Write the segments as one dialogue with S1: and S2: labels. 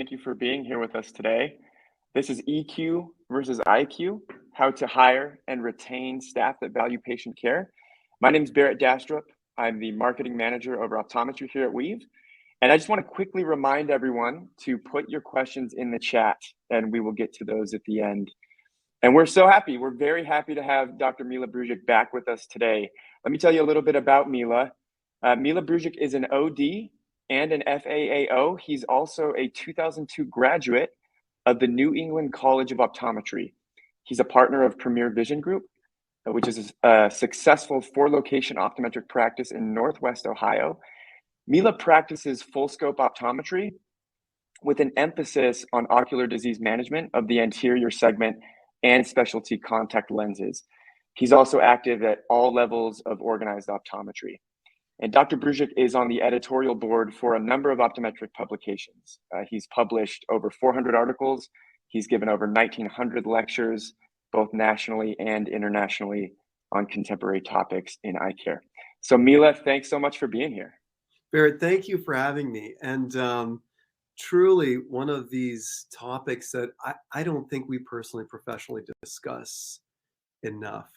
S1: thank you for being here with us today. This is EQ versus IQ, how to hire and retain staff that value patient care. My name is Barrett Dastrup. I'm the marketing manager over optometry here at Weave. And I just want to quickly remind everyone to put your questions in the chat, and we will get to those at the end. And we're so happy. We're very happy to have Dr. Mila Brujic back with us today. Let me tell you a little bit about Mila. Mila Brujic is an OD and an FAAO. He's also a 2002 graduate of the New England College of Optometry. He's a partner of Premier Vision Group, which is a successful 4-location optometric practice in Northwest Ohio. Mila practices full scope optometry with an emphasis on ocular disease management of the anterior segment and specialty contact lenses. He's also active at all levels of organized optometry. And Dr. Brujic is on the editorial board for a number of optometric publications. He's published over 400 articles. He's given over 1,900 lectures, both nationally and internationally, on contemporary topics in eye care. So Mila, thanks so much for being here.
S2: Barrett, thank you for having me. And truly one of these topics that I don't think we personally professionally discuss enough.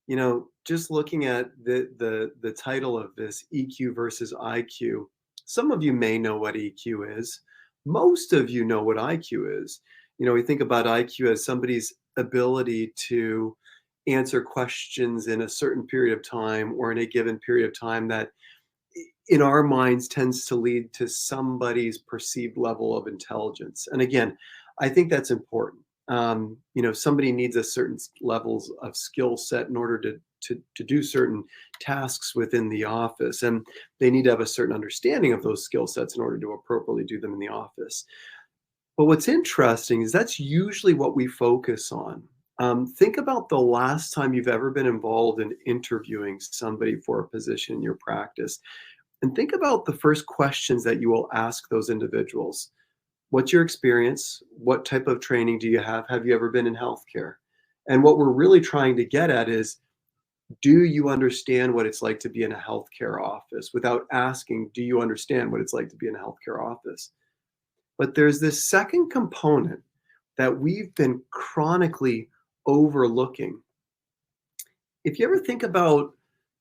S2: You know, just looking at the title of this, EQ versus IQ, some of you may know what EQ is. Most of you know what IQ is. You know, we think about IQ as somebody's ability to answer questions in a certain period of time or in a given period of time that in our minds tends to lead to somebody's perceived level of intelligence. And again, I think that's important. You know, somebody needs a certain levels of skill set in order to do certain tasks within the office. And they need to have a certain understanding of those skill sets in order to appropriately do them in the office. But what's interesting is that's usually what we focus on. Think about the last time you've ever been involved in interviewing somebody for a position in your practice. And think about the first questions that you will ask those individuals. What's your experience? What type of training do you have? Have you ever been in healthcare? And what we're really trying to get at is, do you understand what it's like to be in a healthcare office? Without asking, do you understand what it's like to be in a healthcare office? But there's this second component that we've been chronically overlooking. If you ever think about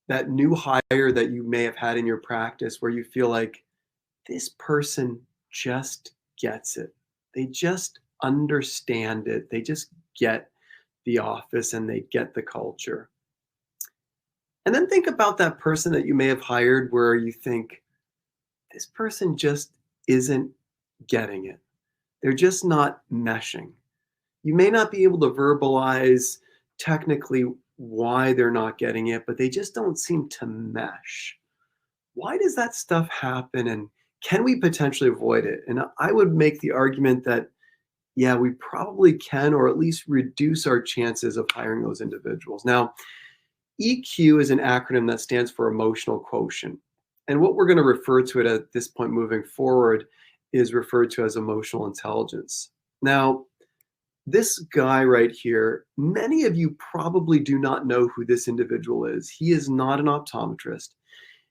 S2: that new hire that you may have had in your practice where you feel like this person just gets it. They just understand it. They just get the office and they get the culture. And then think about that person that you may have hired where you think this person just isn't getting it. They're just not meshing. You may not be able to verbalize technically why they're not getting it, but they just don't seem to mesh. Why does that stuff happen, and can we potentially avoid it? And I would make the argument that, yeah, we probably can, or at least reduce our chances of hiring those individuals. Now, EQ is an acronym that stands for emotional quotient. And what we're going to refer to it at this point moving forward is referred to as emotional intelligence. Now, this guy right here, many of you probably do not know who this individual is. He is not an optometrist.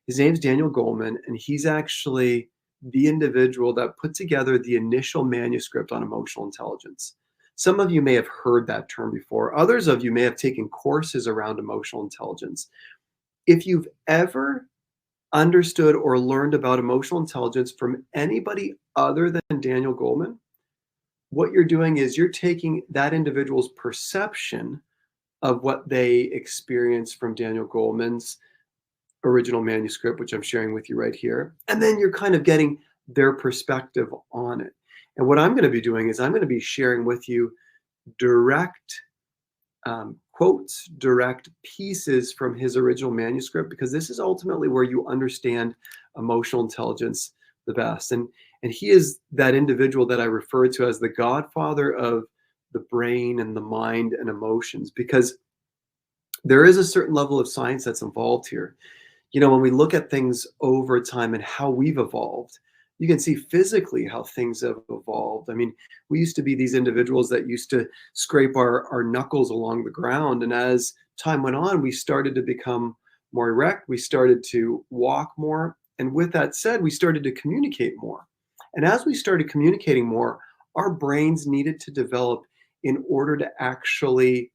S2: His name's Daniel Goleman, and he's actually the individual that put together the initial manuscript on emotional intelligence. Some of you may have heard that term before. Others of you may have taken courses around emotional intelligence. If you've ever understood or learned about emotional intelligence from anybody other than Daniel Goleman, what you're doing is you're taking that individual's perception of what they experienced from Daniel Goleman's original manuscript, which I'm sharing with you right here, and then you're kind of getting their perspective on it. And what I'm going to be doing is I'm going to be sharing with you direct quotes, direct pieces from his original manuscript, because this is ultimately where you understand emotional intelligence the best. And he is that individual that I refer to as the godfather of the brain and the mind and emotions, because there is a certain level of science that's involved here. You know, when we look at things over time and how we've evolved, you can see physically how things have evolved. I mean, we used to be these individuals that used to scrape our knuckles along the ground. And as time went on, we started to become more erect. We started to walk more. And with that said, we started to communicate more. And as we started communicating more, our brains needed to develop in order to actually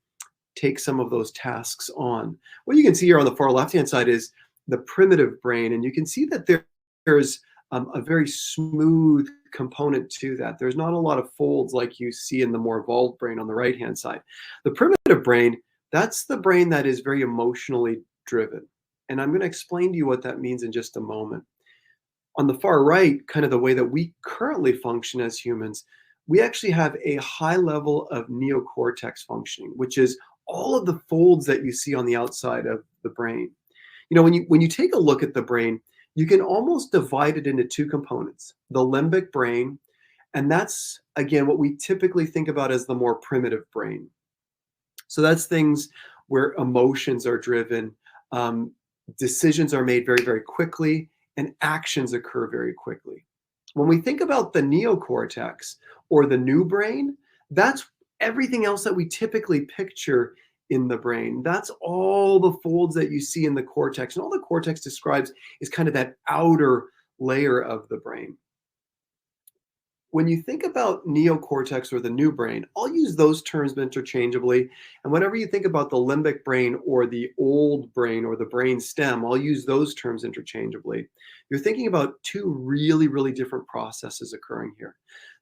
S2: take some of those tasks on. What you can see here on the far left-hand side is the primitive brain, and you can see that there's a very smooth component to that. There's not a lot of folds like you see in the more evolved brain on the right-hand side. The primitive brain, that's the brain that is very emotionally driven. And I'm going to explain to you what that means in just a moment. On the far right, kind of the way that we currently function as humans, we actually have a high level of neocortex functioning, which is all of the folds that you see on the outside of the brain. You know, when you take a look at the brain, you can almost divide it into two components: the limbic brain, and that's again what we typically think about as the more primitive brain. So that's things where emotions are driven, decisions are made very, very quickly, and actions occur very quickly. When we think about the neocortex or the new brain, that's everything else that we typically picture in the brain. That's all the folds that you see in the cortex. And all the cortex describes is kind of that outer layer of the brain. When you think about neocortex or the new brain, I'll use those terms interchangeably. And whenever you think about the limbic brain or the old brain or the brain stem, I'll use those terms interchangeably. You're thinking about two really, really different processes occurring here.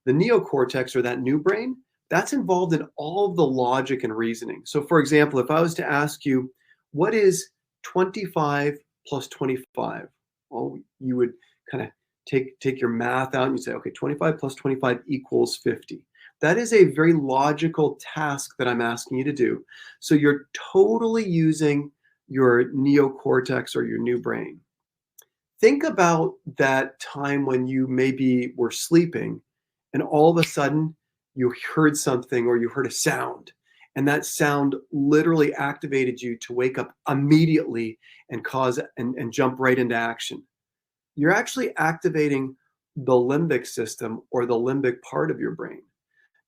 S2: The neocortex or that new brain, that's involved in all of the logic and reasoning. So for example, if I was to ask you, what is 25 plus 25? Well, you would kind of take your math out and you say, okay, 25 plus 25 equals 50. That is a very logical task that I'm asking you to do. So you're totally using your neocortex or your new brain. Think about that time when you maybe were sleeping and all of a sudden you heard something or you heard a sound, and that sound literally activated you to wake up immediately and cause and jump right into action. You're actually activating the limbic system or the limbic part of your brain.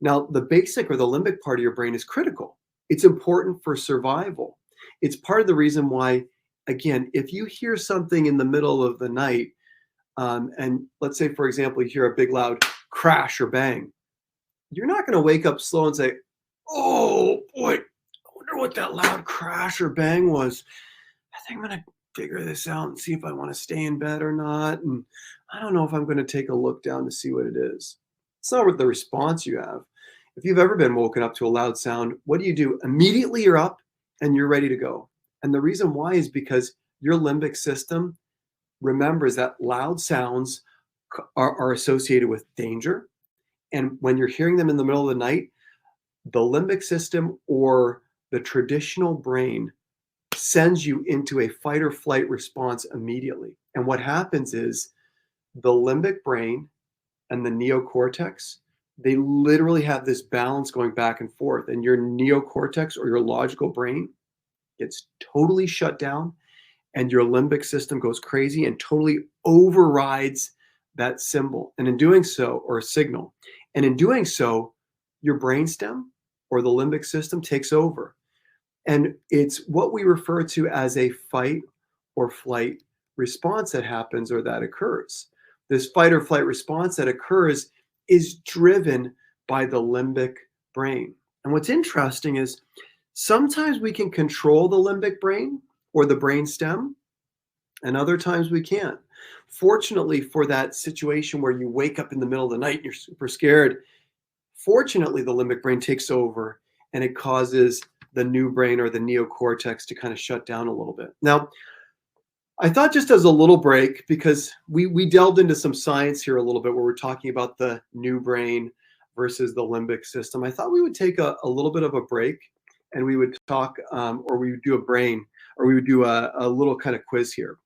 S2: Now, the basic or the limbic part of your brain is critical. It's important for survival. It's part of the reason why, again, if you hear something in the middle of the night, and let's say, for example, you hear a big loud crash or bang, you're not going to wake up slow and say, oh boy, I wonder what that loud crash or bang was. I think I'm going to figure this out and see if I want to stay in bed or not. And I don't know if I'm going to take a look down to see what it is. It's not what the response you have. If you've ever been woken up to a loud sound, what do? Immediately you're up and you're ready to go. And the reason why is because your limbic system remembers that loud sounds are associated with danger. And when you're hearing them in the middle of the night, the limbic system or the traditional brain sends you into a fight or flight response immediately. And what happens is the limbic brain and the neocortex, they literally have this balance going back and forth. And your neocortex or your logical brain gets totally shut down, and your limbic system goes crazy and totally overrides that symbol. And in doing so, or signal, and in doing so, your brainstem or the limbic system takes over. And it's what we refer to as a fight or flight response that happens or that occurs. This fight or flight response that occurs is driven by the limbic brain. And what's interesting is sometimes we can control the limbic brain or the brain stem, and other times we can't. Fortunately, for that situation where you wake up in the middle of the night and you're super scared, fortunately, the limbic brain takes over and it causes the new brain or the neocortex to kind of shut down a little bit. Now, I thought just as a little break, because we delved into some science here a little bit where we're talking about the new brain versus the limbic system, I thought we would take a little bit of a break and we would talk, or we would do a brain, or we would do a little kind of quiz here.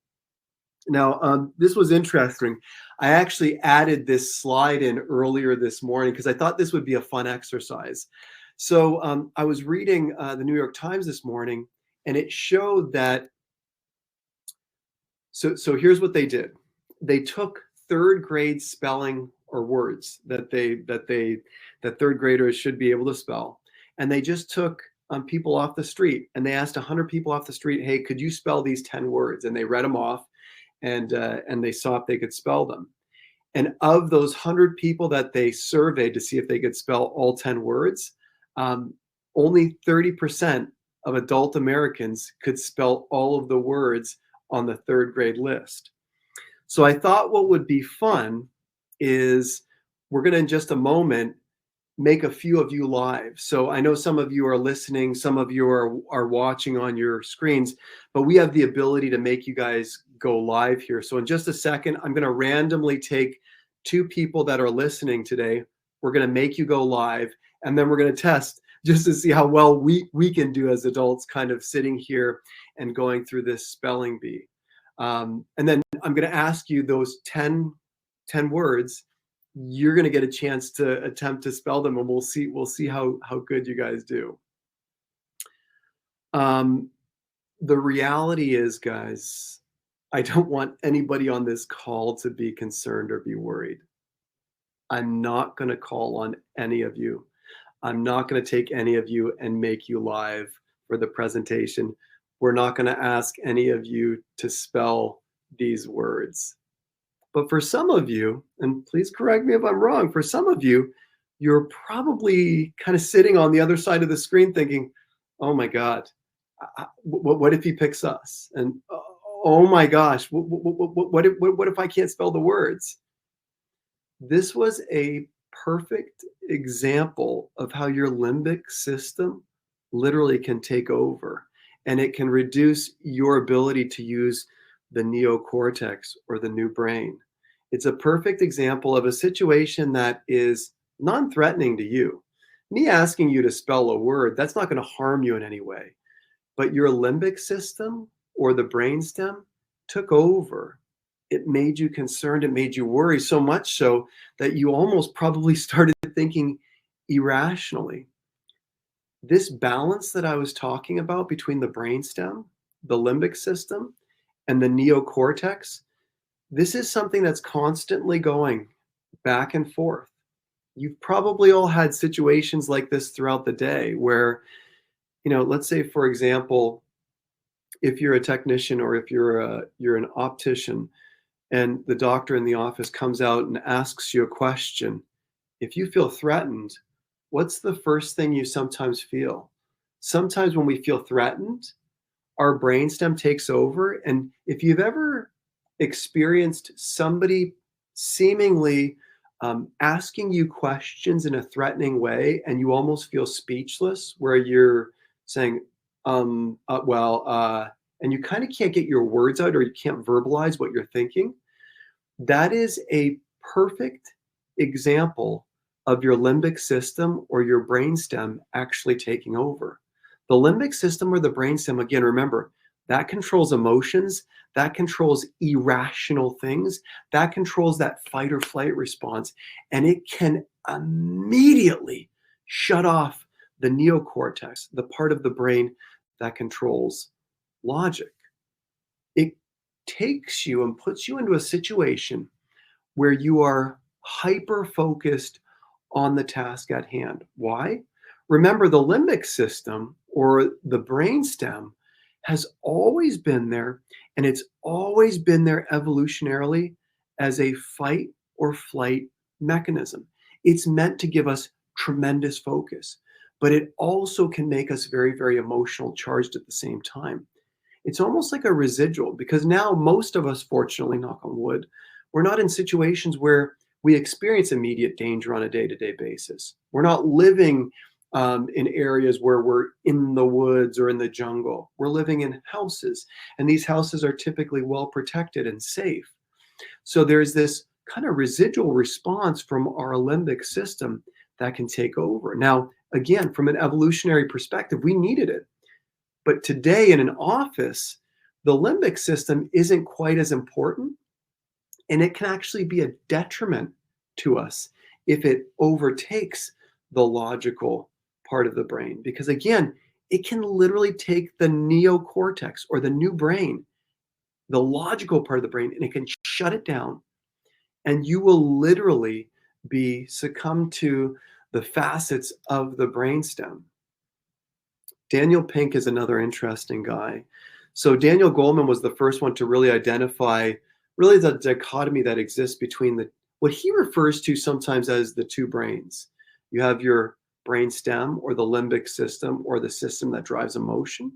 S2: Now, this was interesting. I actually added this slide in earlier this morning because I thought this would be a fun exercise. So I was reading the New York Times this morning, and it showed that. So here's what they did. They took third grade spelling or words that third graders should be able to spell, and they just took people off the street, and they asked 100 people off the street, hey, could you spell these 10 words? And they read them off, and they saw if they could spell them. And of those 100 people that they surveyed to see if they could spell all 10 words, only 30% of adult Americans could spell all of the words on the third grade list. So I thought what would be fun is we're going to, in just a moment, make a few of you live. So I know some of you are listening, some of you are watching on your screens, but we have the ability to make you guys go live here. So in just a second, I'm going to randomly take 2 people that are listening today. We're going to make you go live, and then we're going to test just to see how well we can do as adults, kind of sitting here and going through this spelling bee. And then I'm going to ask you those 10 words. You're going to get a chance to attempt to spell them, and we'll see how good you guys do. The reality is, guys, I don't want anybody on this call to be concerned or be worried. I'm not going to call on any of you. I'm not going to take any of you and make you live for the presentation. We're not going to ask any of you to spell these words. But for some of you, and please correct me if I'm wrong, for some of you, you're probably kind of sitting on the other side of the screen thinking, oh my God, what if he picks us? And oh my gosh, what if I can't spell the words? This was a perfect example of how your limbic system literally can take over, and it can reduce your ability to use the neocortex or the new brain. It's a perfect example of a situation that is non-threatening to you. Me asking you to spell a word, that's not going to harm you in any way. But your limbic system or the brainstem took over. It made you concerned. It made you worry, so much so that you almost probably started thinking irrationally. This balance that I was talking about between the brainstem, the limbic system, and the neocortex, this is something that's constantly going back and forth. You've probably all had situations like this throughout the day where, let's say, for example, if you're a technician or if you're an optician, and the doctor in the office comes out and asks you a question, if you feel threatened, what's the first thing you sometimes feel? Sometimes when we feel threatened, our brainstem takes over. And if you've ever experienced somebody seemingly asking you questions in a threatening way, and you almost feel speechless, where you're saying, and you kind of can't get your words out, or you can't verbalize what you're thinking, that is a perfect example of your limbic system or your brainstem actually taking over. The limbic system or the brainstem, again, remember, that controls emotions, that controls irrational things, that controls that fight or flight response, and it can immediately shut off the neocortex, the part of the brain that controls logic. It takes you and puts you into a situation where you are hyper-focused on the task at hand. Why? Remember, the limbic system or the brainstem has always been there, and it's always been there evolutionarily as a fight or flight mechanism. It's meant to give us tremendous focus, but it also can make us very, very emotional charged at the same time. It's almost like a residual, because now most of us, fortunately, knock on wood, we're not in situations where we experience immediate danger on a day-to-day basis. We're not living in areas where we're in the woods or in the jungle. We're living in houses, and these houses are typically well protected and safe. So there's this kind of residual response from our limbic system that can take over. Now, again, from an evolutionary perspective, we needed it. But today in an office, the limbic system isn't quite as important, and it can actually be a detriment to us if it overtakes the logical part of the brain. Because again, it can literally take the neocortex or the new brain, the logical part of the brain, and it can shut it down. And you will literally be succumb to the facets of the brainstem. Daniel Pink is another interesting guy. So Daniel Goleman was the first one to really identify the dichotomy that exists between what he refers to sometimes as the two brains. You have your brain stem or the limbic system or the system that drives emotion.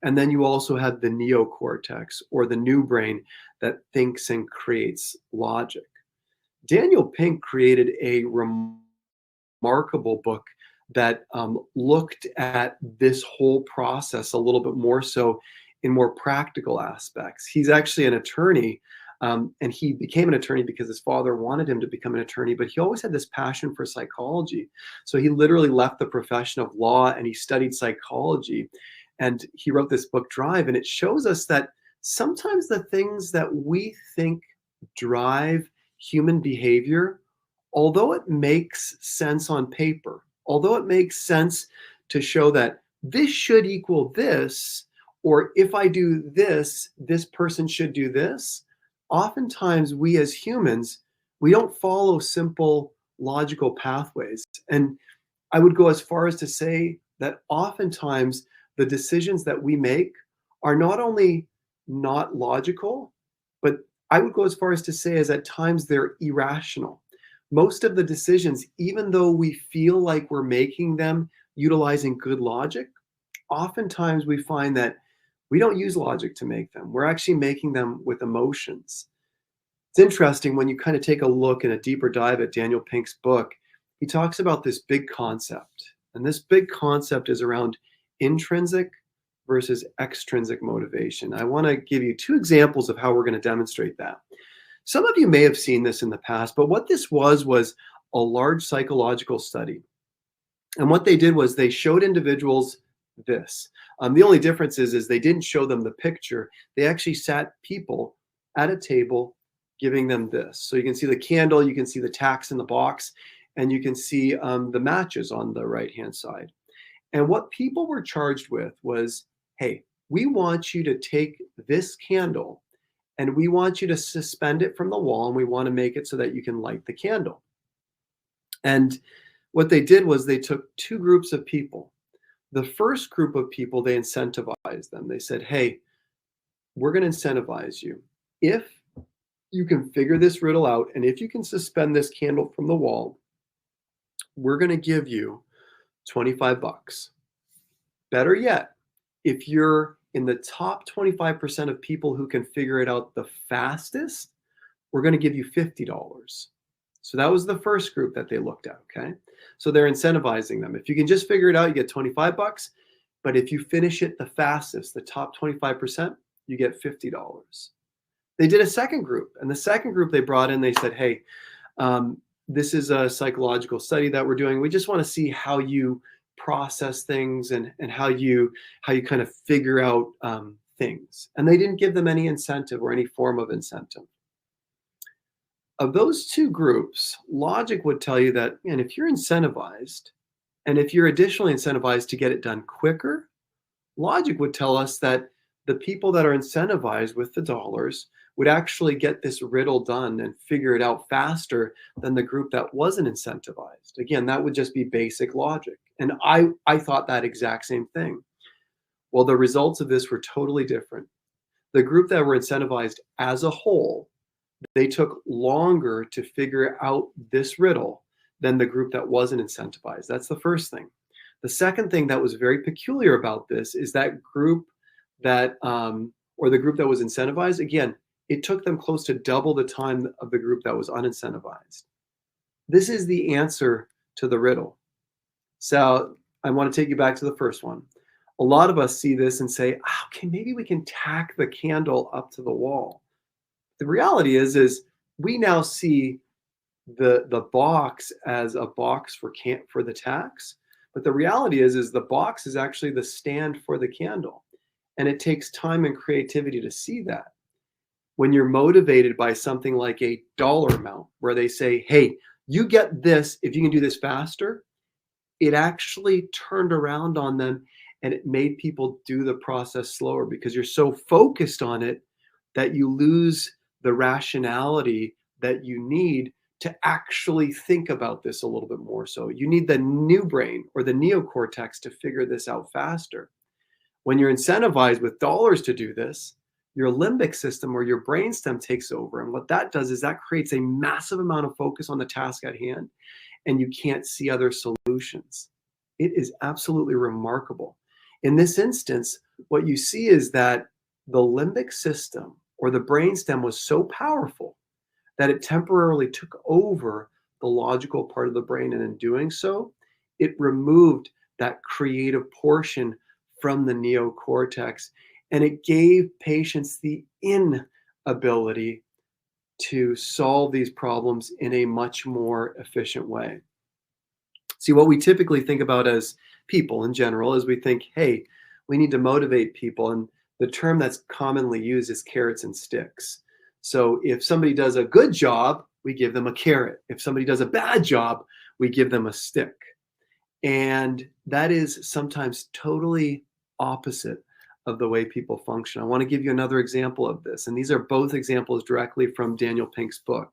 S2: And then you also have the neocortex or the new brain that thinks and creates logic. Daniel Pink created a remarkable book that looked at this whole process a little bit more so in more practical aspects. He's actually an attorney, and he became an attorney because his father wanted him to become an attorney, but he always had this passion for psychology. So he literally left the profession of law and he studied psychology. And he wrote this book, Drive, and it shows us that sometimes the things that we think drive human behavior, although it makes sense on paper, although it makes sense to show that this should equal this, or if I do this, this person should do this, oftentimes we as humans, we don't follow simple logical pathways. And I would go as far as to say that oftentimes the decisions that we make are not only not logical, but I would go as far as to say as at times they're irrational. Most of the decisions, even though we feel like we're making them utilizing good logic, oftentimes we find that we don't use logic to make them. We're actually making them with emotions. It's interesting when you kind of take a look and a deeper dive at Daniel Pink's book, he talks about this big concept. And this big concept is around intrinsic versus extrinsic motivation. I want to give you two examples of how we're going to demonstrate that. Some of you may have seen this in the past, but what this was a large psychological study. And what they did was they showed individuals this. The only difference is they didn't show them the picture. They actually sat people at a table giving them this. So you can see the candle, you can see the tacks in the box, and you can see the matches on the right-hand side. And what people were charged with was, hey, we want you to take this candle and we want you to suspend it from the wall, and we want to make it so that you can light the candle. And what they did was they took two groups of people. The first group of people, they incentivized them. They said, hey, we're going to incentivize you. If you can figure this riddle out, and if you can suspend this candle from the wall, we're going to give you 25 bucks. Better yet, if you're in the top 25% of people who can figure it out the fastest, we're going to give you $50. So that was the first group that they looked at, okay? So they're incentivizing them. If you can just figure it out, you get 25 bucks. But if you finish it the fastest, the top 25%, you get $50. They did a second group. And the second group they brought in, they said, hey, this is a psychological study that we're doing. We just want to see how you process things and how you kind of figure out things. And they didn't give them any incentive or any form of incentive. Of those two groups, logic would tell you that, man, if you're incentivized, and if you're additionally incentivized to get it done quicker, logic would tell us that the people that are incentivized with the dollars would actually get this riddle done and figure it out faster than the group that wasn't incentivized. Again, that would just be basic logic. And I thought that exact same thing. Well, the results of this were totally different. The group that were incentivized as a whole, they took longer to figure out this riddle than the group that wasn't incentivized. That's the first thing. The second thing that was very peculiar about this is that group that, or the group that was incentivized, again, it took them close to double the time of the group that was unincentivized. This is the answer to the riddle. So I want to take you back to the first one. A lot of us see this and say, okay, maybe we can tack the candle up to the wall. The reality is we now see the box as a box for the tacks, but the reality is the box is actually the stand for the candle, and it takes time and creativity to see that. When you're motivated by something like a dollar amount, where they say, hey, you get this if you can do this faster, it actually turned around on them and it made people do the process slower because you're so focused on it that you lose the rationality that you need to actually think about this a little bit more. So you need the new brain or the neocortex to figure this out faster. When you're incentivized with dollars to do this, your limbic system or your brainstem takes over. And what that does is that creates a massive amount of focus on the task at hand, and you can't see other solutions. It is absolutely remarkable. In this instance, what you see is that the limbic system or the brainstem was so powerful that it temporarily took over the logical part of the brain. And in doing so, it removed that creative portion from the neocortex, and it gave patients the inability to solve these problems in a much more efficient way. See, what we typically think about as people in general is we think, hey, we need to motivate people. And the term that's commonly used is carrots and sticks. So if somebody does a good job, we give them a carrot. If somebody does a bad job, we give them a stick. And that is sometimes totally opposite of the way people function. I want to give you another example of this. And these are both examples directly from Daniel Pink's book.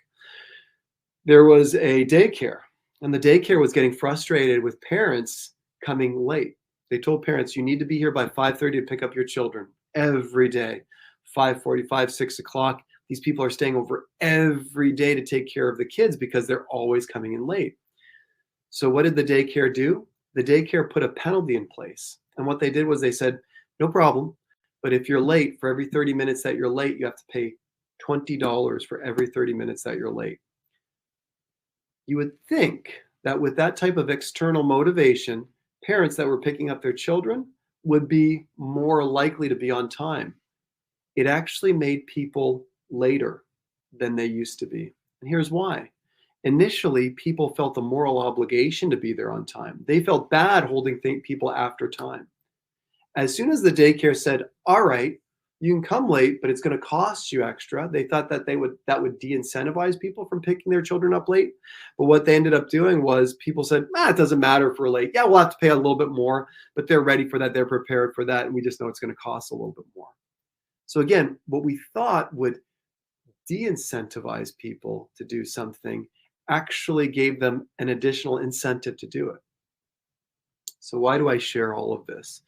S2: There was a daycare, and the daycare was getting frustrated with parents coming late. They told parents, you need to be here by 5:30 to pick up your children every day. 5:45, 6 o'clock. These people are staying over every day to take care of the kids because they're always coming in late. So what did the daycare do? The daycare put a penalty in place. And what they did was they said, no problem, but if you're late, for every 30 minutes that you're late, you have to pay $20 for every 30 minutes that you're late. You would think that with that type of external motivation, parents that were picking up their children would be more likely to be on time. It actually made people later than they used to be. And here's why. Initially, people felt a moral obligation to be there on time. They felt bad holding people after time. As soon as the daycare said, all right, you can come late, but it's going to cost you extra, they thought that that would de-incentivize people from picking their children up late. But what they ended up doing was people said, it doesn't matter if we're late. Yeah, we'll have to pay a little bit more, but they're ready for that. They're prepared for that. And we just know it's going to cost a little bit more. So again, what we thought would de-incentivize people to do something actually gave them an additional incentive to do it. So why do I share all of this?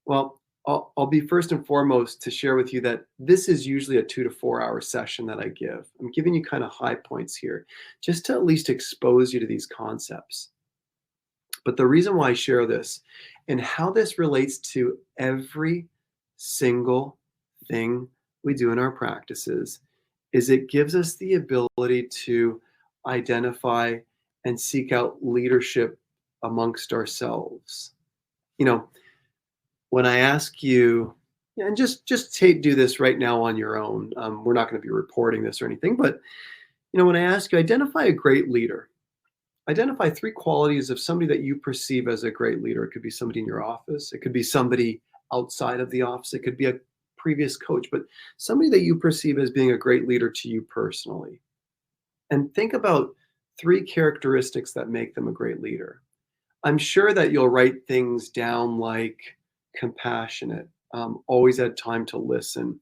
S2: Well, I'll be first and foremost to share with you that this is usually a 2 to 4 hour session that I give. I'm giving you kind of high points here, just to at least expose you to these concepts. But the reason why I share this and how this relates to every single thing we do in our practices is it gives us the ability to identify and seek out leadership amongst ourselves. When I ask you, and just do this right now on your own. We're not going to be reporting this or anything, but when I ask you, identify a great leader. Identify 3 qualities of somebody that you perceive as a great leader. It could be somebody in your office. It could be somebody outside of the office. It could be a previous coach, but somebody that you perceive as being a great leader to you personally. And think about 3 characteristics that make them a great leader. I'm sure that you'll write things down like compassionate, always had time to listen,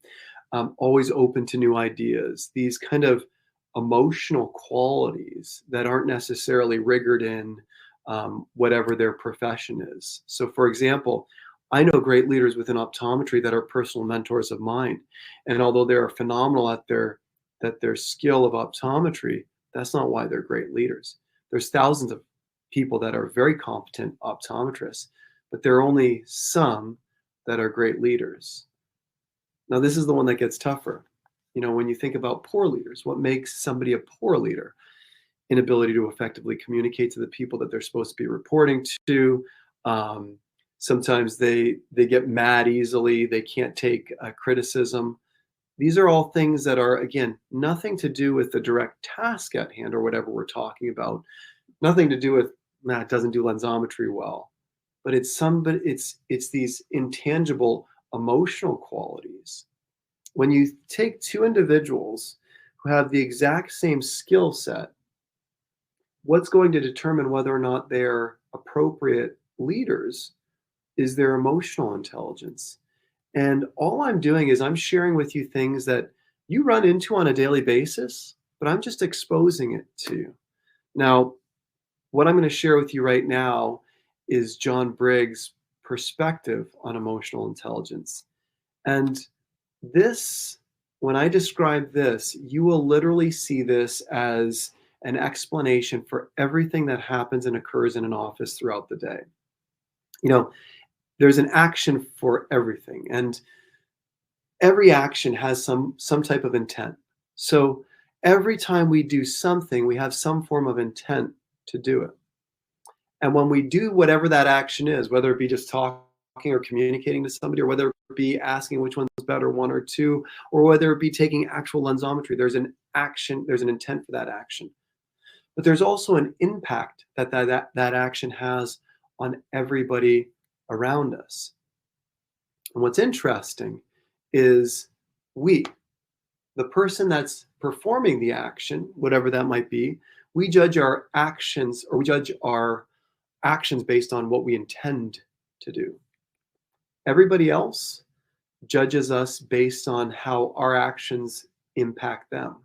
S2: always open to new ideas, these kind of emotional qualities that aren't necessarily rigored in whatever their profession is. So for example, I know great leaders within optometry that are personal mentors of mine. And although they're phenomenal at their skill of optometry, that's not why they're great leaders. There's thousands of people that are very competent optometrists, but there are only some that are great leaders. Now, this is the one that gets tougher. When you think about poor leaders, what makes somebody a poor leader? Inability to effectively communicate to the people that they're supposed to be reporting to. Sometimes they get mad easily. They can't take criticism. These are all things that are, again, nothing to do with the direct task at hand or whatever we're talking about. Nothing to do with, it doesn't do lensometry well. But it's these intangible emotional qualities. When you take 2 individuals who have the exact same skill set, what's going to determine whether or not they're appropriate leaders is their emotional intelligence. And all I'm doing is I'm sharing with you things that you run into on a daily basis, but I'm just exposing it to you. Now, what I'm going to share with you right now is John Briggs' perspective on emotional intelligence. And This, when I describe this, you will literally see this as an explanation for everything that happens and occurs in an office throughout the day. You know, there's an action for everything, and every action has some type of intent. So every time we do something, we have some form of intent to do it. And when we do whatever that action is, whether it be just talking or communicating to somebody, or whether it be asking which one's better, one or two, or whether it be taking actual lensometry, there's an action, there's an intent for that action. But there's also an impact that action has on everybody around us. And what's interesting is we, the person that's performing the action, whatever that might be, we judge our actions, or we judge our actions based on what we intend to do. Everybody else judges us based on how our actions impact them.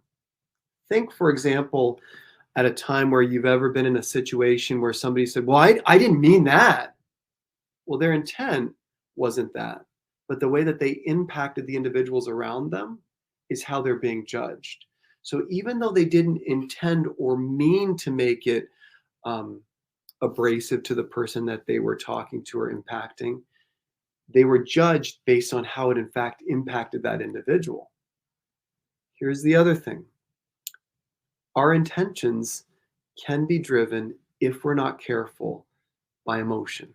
S2: Think, for example, at a time where you've ever been in a situation where somebody said, well, I didn't mean that. Well, their intent wasn't that, but the way that they impacted the individuals around them is how they're being judged. So even though they didn't intend or mean to make it abrasive to the person that they were talking to or impacting, they were judged based on how it in fact impacted that individual. Here's the other thing. Our intentions can be driven, if we're not careful, by emotion.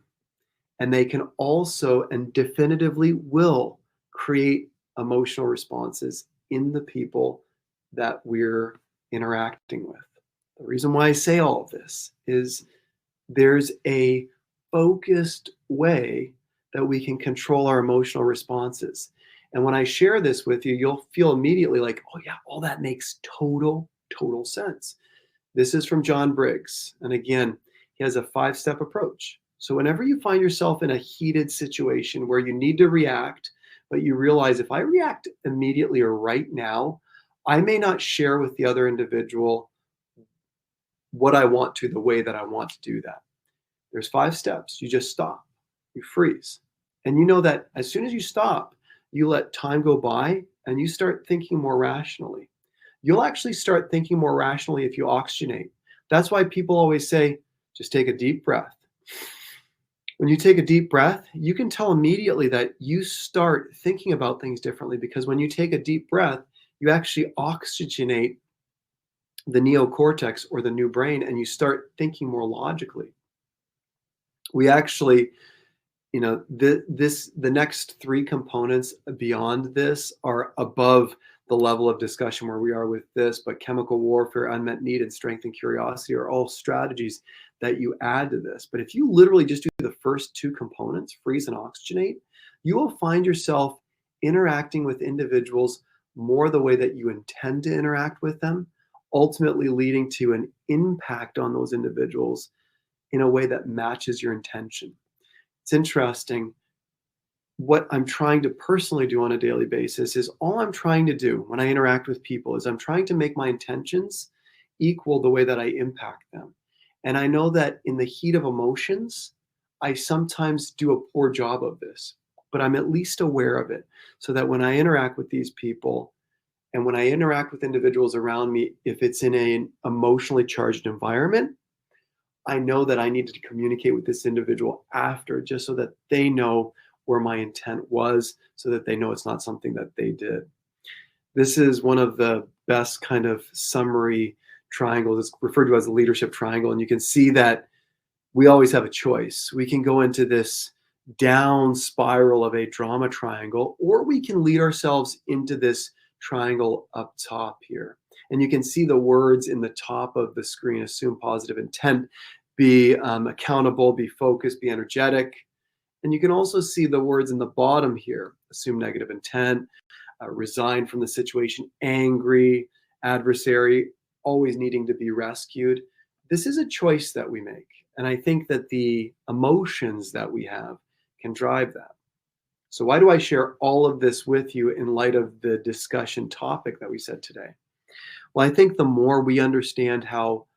S2: And they can also and definitively will create emotional responses in the people that we're interacting with. The reason why I say all of this is there's a focused way that we can control our emotional responses. And when I share this with you, you'll feel immediately like, oh yeah, all that makes total sense. This is from John Briggs. And again, he has a 5-step approach. So whenever you find yourself in a heated situation where you need to react, but you realize if I react immediately or right now, I may not share with the other individual what I want to, the way that I want to do that. There's 5 steps. You just stop, you freeze. And you know that as soon as you stop, you let time go by and you start thinking more rationally. You'll actually start thinking more rationally if you oxygenate. That's why people always say, just take a deep breath. When you take a deep breath, you can tell immediately that you start thinking about things differently, because when you take a deep breath, you actually oxygenate the neocortex, or the new brain, and you start thinking more logically. We actually, the next 3 components beyond this are above the level of discussion where we are with this, but chemical warfare, unmet need, and strength and curiosity are all strategies that you add to this. But if you literally just do the first 2 components, freeze and oxygenate, you will find yourself interacting with individuals more the way that you intend to interact with them, ultimately leading to an impact on those individuals in a way that matches your intention. It's interesting. What I'm trying to personally do on a daily basis is all I'm trying to do when I interact with people is I'm trying to make my intentions equal the way that I impact them. And I know that in the heat of emotions, I sometimes do a poor job of this, but I'm at least aware of it, so that when I interact with these people and when I interact with individuals around me, if it's in an emotionally charged environment, I know that I need to communicate with this individual after, just so that they know where my intent was, so that they know it's not something that they did. This is one of the best kind of summary triangles. It's referred to as the leadership triangle. And you can see that we always have a choice. We can go into this down spiral of a drama triangle, or we can lead ourselves into this triangle up top here. And you can see the words in the top of the screen: assume positive intent, be accountable, be focused, be energetic. And you can also see the words in the bottom here: assume negative intent, resign from the situation, angry, adversary, always needing to be rescued. This is a choice that we make. And I think that the emotions that we have can drive that. So why do I share all of this with you in light of the discussion topic that we said today? Well, I think the more we understand how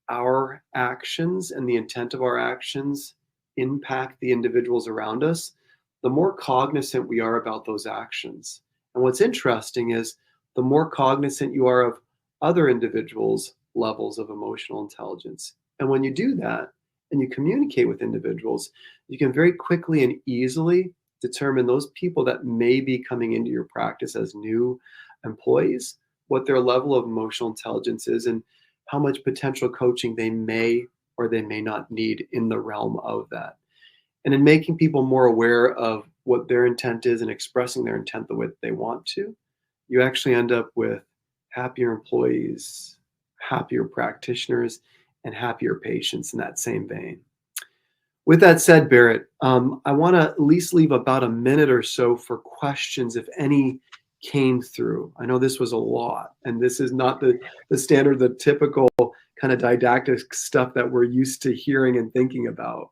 S2: our actions and the intent of our actions impact the individuals around us, the more cognizant we are about those actions. And what's interesting is the more cognizant you are of other individuals' levels of emotional intelligence. And when you do that and you communicate with individuals, you can very quickly and easily determine those people that may be coming into your practice as new employees, what their level of emotional intelligence is, and how much potential coaching they may or they may not need in the realm of that. And in making people more aware of what their intent is and expressing their intent the way that they want to, you actually end up with happier employees, happier practitioners, and happier patients in that same vein. With that said, Barrett, I want to at least leave about a minute or so for questions, if any came through. I know this was a lot, and this is not the standard, the typical kind of didactic stuff that we're used to hearing and thinking about.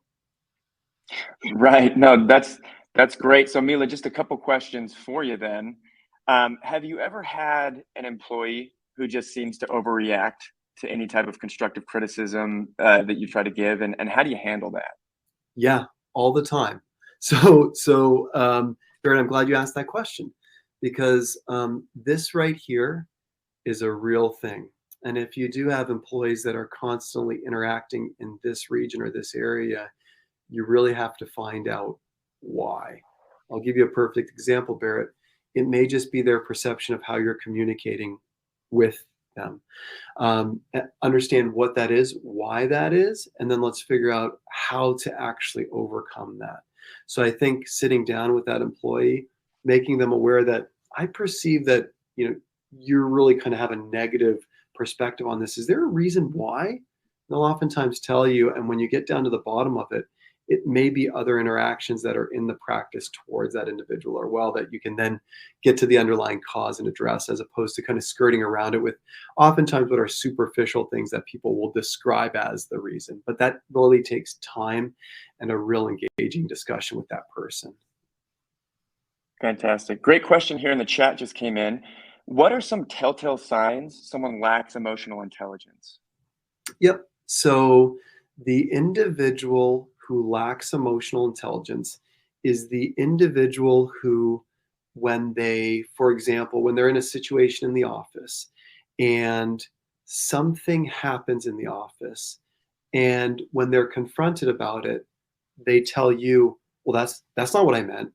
S1: Right. No, that's great. So Mila, just a couple questions for you then. Have you ever had an employee who just seems to overreact to any type of constructive criticism that you try to give, and how do you handle that?
S2: Yeah, all the time. So, Barrett, I'm glad you asked that question, because this right here is a real thing. And if you do have employees that are constantly interacting in this region or this area, you really have to find out why. I'll give you a perfect example, Barrett. It may just be their perception of how you're communicating with them. Understand what that is, why that is, and then let's figure out how to actually overcome that. So I think sitting down with that employee, making them aware that I perceive that, you really kind of have a negative perspective on this. Is there a reason why? They'll oftentimes tell you, and when you get down to the bottom of it, it may be other interactions that are in the practice towards that individual or well that you can then get to the underlying cause and address, as opposed to kind of skirting around it with oftentimes what are superficial things that people will describe as the reason. But that really takes time and a real engaging discussion with that person.
S1: Fantastic. Great question here in the chat just came in. What are some telltale signs someone lacks emotional intelligence?
S2: Yep. So the individual who lacks emotional intelligence is the individual who, when they, for example, when they're in a situation in the office and something happens in the office, and when they're confronted about it, they tell you, well, that's not what I meant.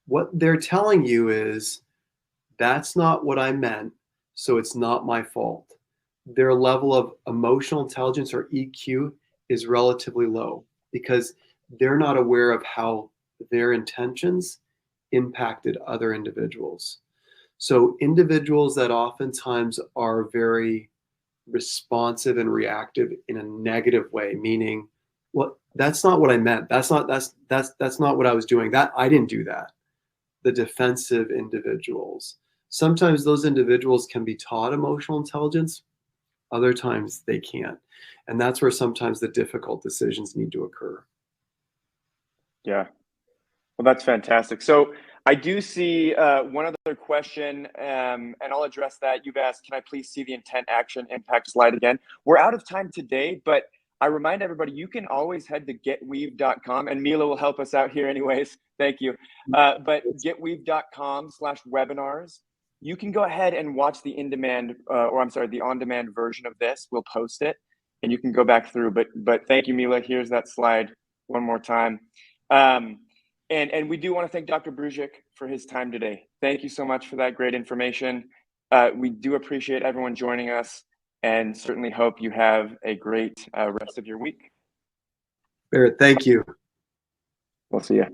S2: What they're telling you is, that's not what I meant, so it's not my fault. Their level of emotional intelligence, or EQ, is relatively low because they're not aware of how their intentions impacted other individuals. So individuals that oftentimes are very responsive and reactive in a negative way, meaning, well, that's not what I meant. That's not what I was doing. That I didn't do that. The defensive individuals. Sometimes those individuals can be taught emotional intelligence, other times they can't. And that's where sometimes the difficult decisions need to occur.
S1: Yeah. Well, that's fantastic. So I do see one other question, and I'll address that. You've asked, can I please see the intent, action, impact slide again? We're out of time today, but I remind everybody, you can always head to getweave.com, and Mila will help us out here anyways. Thank you. But getweave.com/webinars. You can go ahead and watch the the on-demand version of this. We'll post it, and you can go back through. But thank you, Mila. Here's that slide one more time. And we do want to thank Dr. Brujic for his time today. Thank you so much for that great information. We do appreciate everyone joining us, and certainly hope you have a great rest of your week.
S2: Barrett, thank you.
S1: We'll see you.